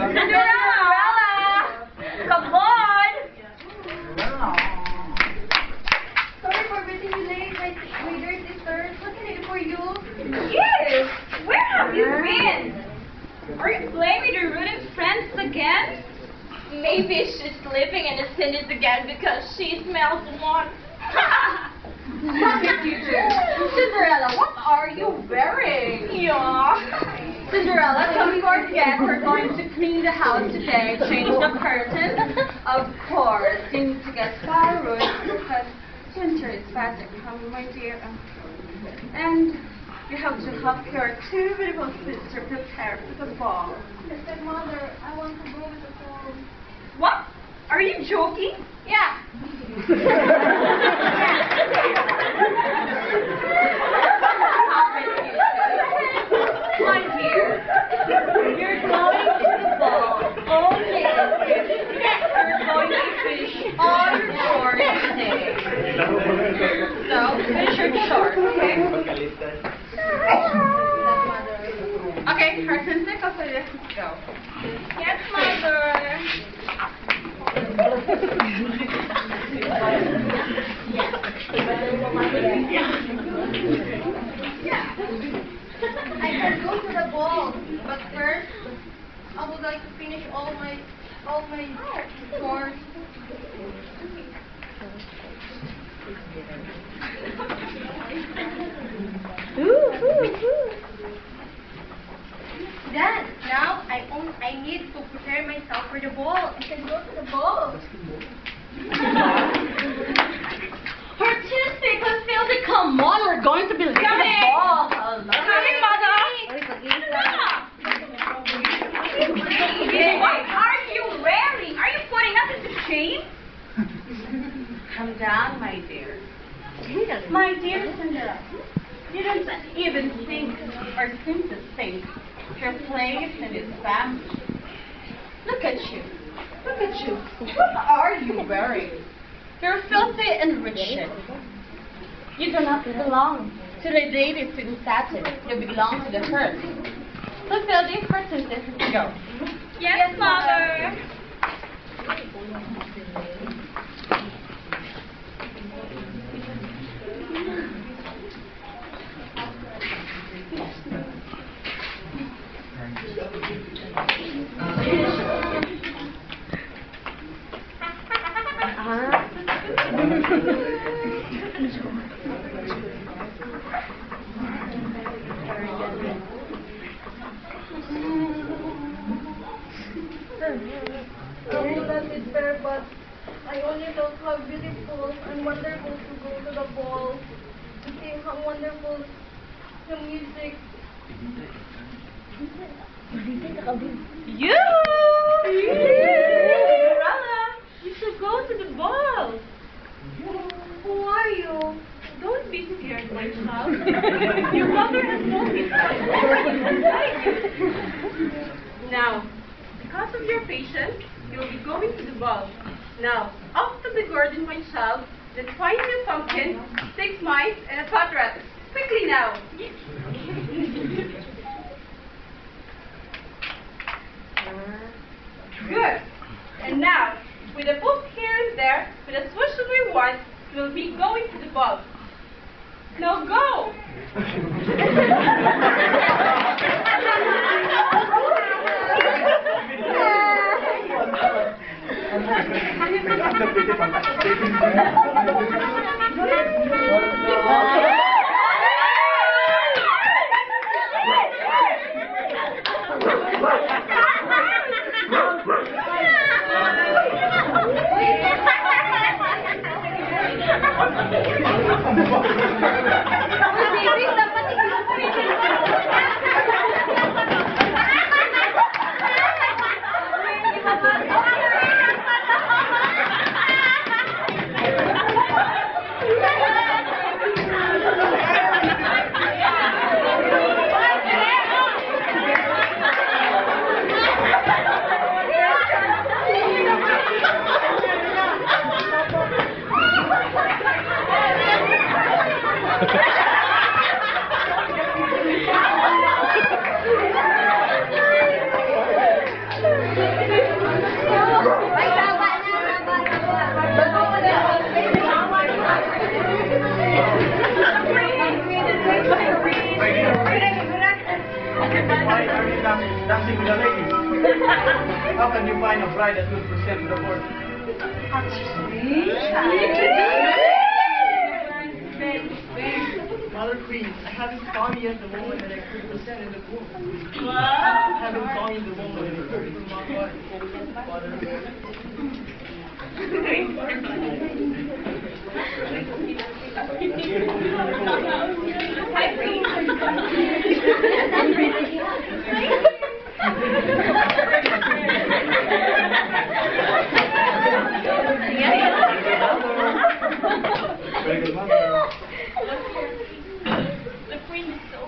Cinderella! Come on! Sorry for visiting you late, my dear sister. What can I do for you? Yes! Where have you been? Are you playing with your rooting friends again? Maybe she's sleeping in the cinders again because she smells one. Stop it, you two. Cinderella, what are you wearing? Yeah. Cinderella, come before again. We're going to clean the house today, change the curtains. Of course, you need to get firewood because winter is fast coming, my dear. And you have to help your two beautiful sisters prepare for the ball. But mother, I want to go with the ball. What? Are you joking? Yeah. My dear, you're going to the ball only if you're going to finish all your chores today. So, finish your chores, okay? Okay, curtains, let's go. Yes, mother. I can go to the ball, but first, I would like to finish all my chores. Then, now I need to prepare myself for the ball. I can go to the ball. Artistic, let's feel the come on, we're going to be leaving the ball. Coming, mother. What are you wearing? Are you putting us into shame? Come down, my dear. My dear Cinderella, you don't even think or seem to think your place in this family. Look at you. Look at you. What are you wearing? You're filthy and wretched. You do not belong to the ladies in satin. You belong to the herd. So fill the curtains and go. Yes, mother. I know that is fair, but I only felt how beautiful and wonderful to go to the ball, to see how wonderful the music. You! Cinderella, you should go to the ball. Who are you? Don't be scared, my child. Your mother has told me. Now, because of your patience, you will be going to the ball. Now, off to the garden, my child. Let's find you a pumpkin, 6 mice, and a fat rat. Quickly now. Good. And now, with a book here and there, with a swoosh of your wand, we'll be going to the ball. Now go! How can you find a bride that will present to the court? Mother Queen, I haven't found yet the woman that I could present in the court. I haven't found yet the woman that I could from my heart. Very good, mother. The queen is so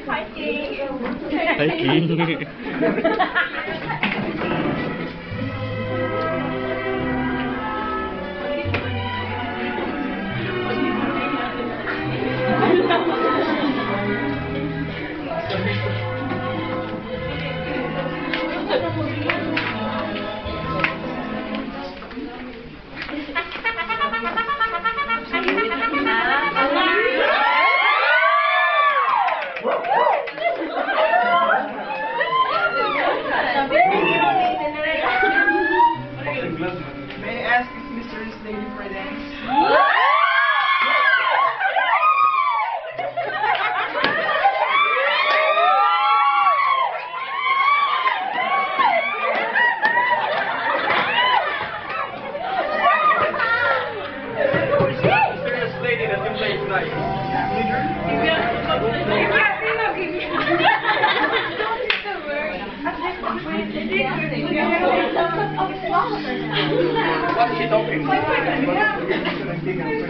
Hiking. May I ask if Mr. is lady for dance? Mysterious lady that can play tonight. What is she talking about?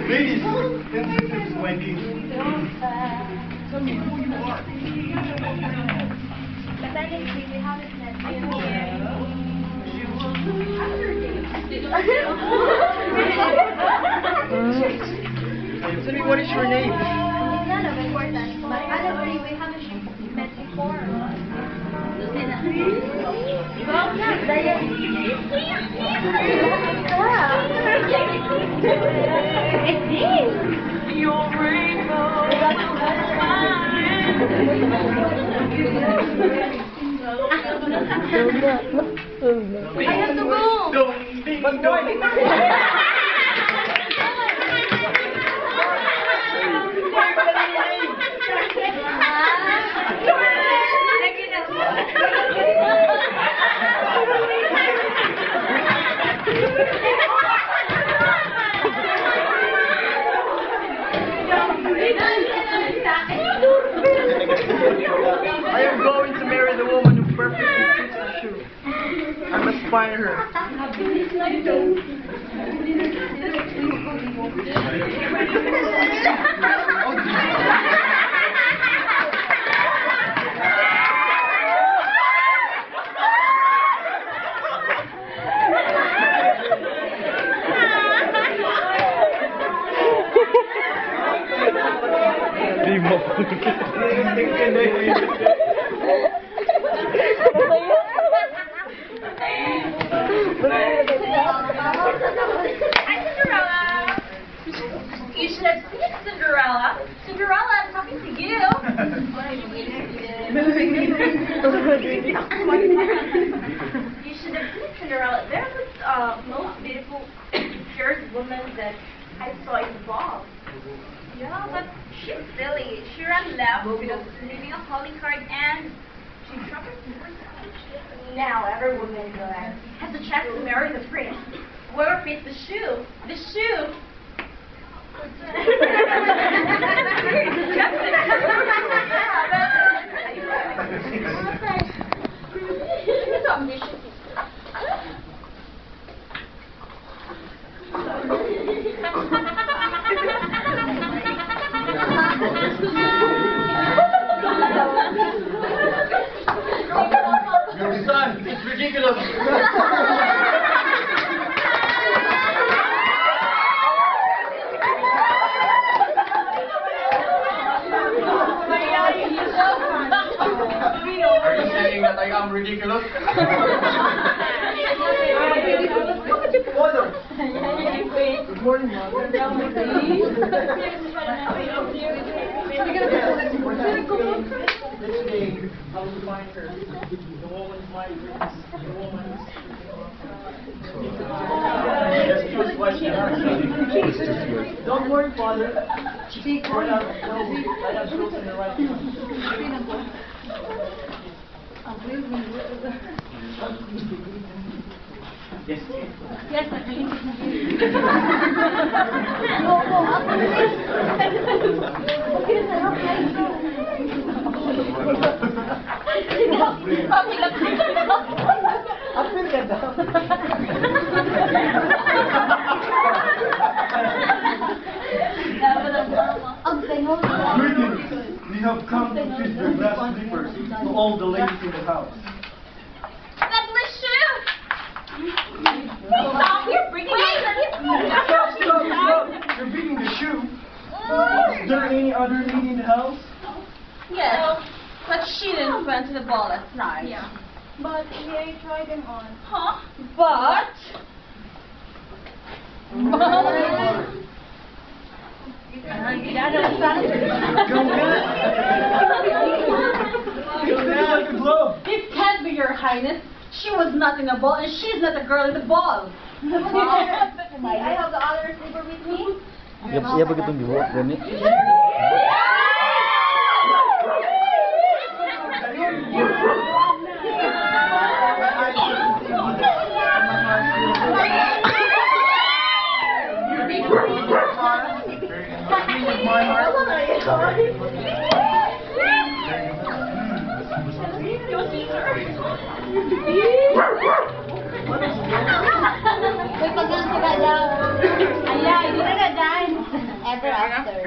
Ladies, this is my king. Tell me who you are. But then we haven't met Tell me, what is your name? None of importance. But honestly, we haven't met before. Your rainbow. I have to go. But why? I am going to marry the woman who perfectly fits the shoe. I must find her. Cinderella! You should have seen Cinderella. Cinderella, I'm talking to you. You should have seen Cinderella. There's this most beautiful, fairest woman that I saw in the ball. Yeah, but she's silly. She ran left without leaving a calling card and she dropped her first. Now every woman has a chance to marry the prince. Whoever fits the shoe. The shoe. Your son, it's ridiculous. Are you saying that I am ridiculous? Mother! Good morning, Mother. Yesterday, I was reminding her, the woman's mind reads, the woman's... Just choose what she wants. Don't worry, Father. I have chosen the right one. Yes. Greetings. We have come to feed the grass sleepers to all the ladies in the house. Stop! You're breaking Stop! You're beating the shoe. Is there any other lady in the house? Yes, but she didn't went to the ball last night. Yeah. But I tried them on. Huh? But... It can't be, Your Highness. She was not in the ball, and she's not a girl in the ball. I have the other slipper with me. Iya begitu juga, Dani. Uy, pag-dance ka daw. Ayan, hindi na ka-dance. Ever after.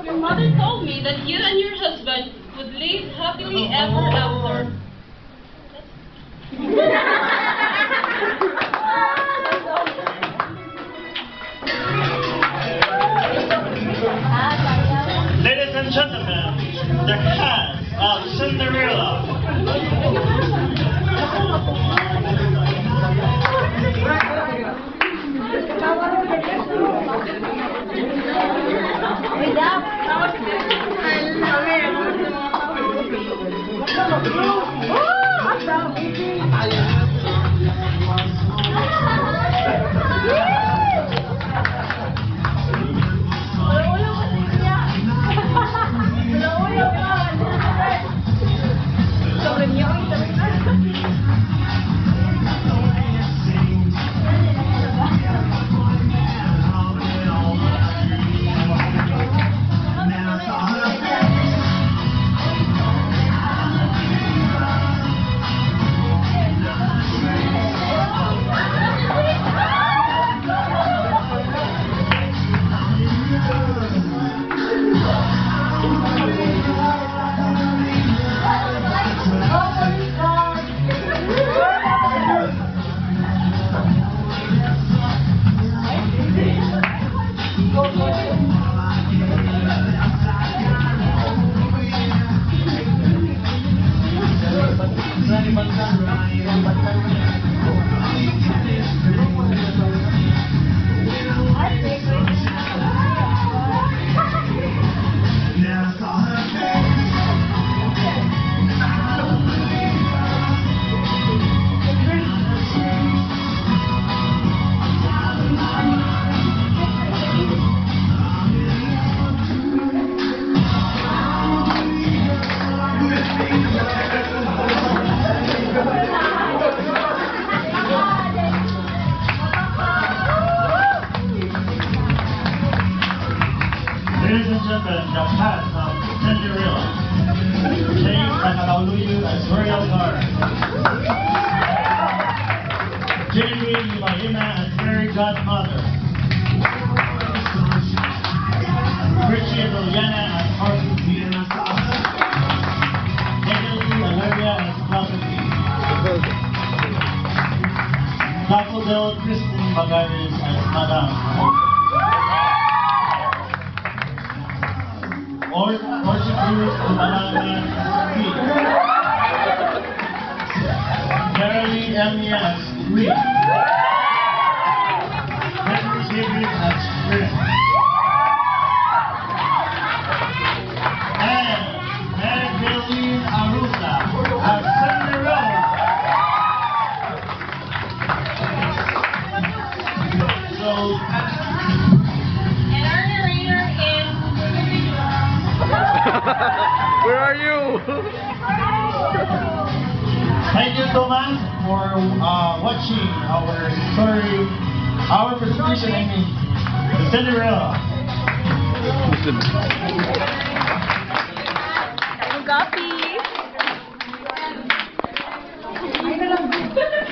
Your mother told me that you and your husband would live happily ever after. Ladies and gentlemen, the cast of Cinderella. Salazar. Genevieve Ibayuna as fairy godmother. Richie Liliana as Arthur. Emily Valeria as Prophecy. Daffodil Kristen Bagares as Madame. Orchid Cruz Tumalanga as Pete. Carolee Emia as Reed. Henry David as Chris. And Madeline Arusa as Cinderella. So, And our narrator is Where are you? thank you so much for watching our story, our presentation, I mean, the Cinderella. Listen. Gapi.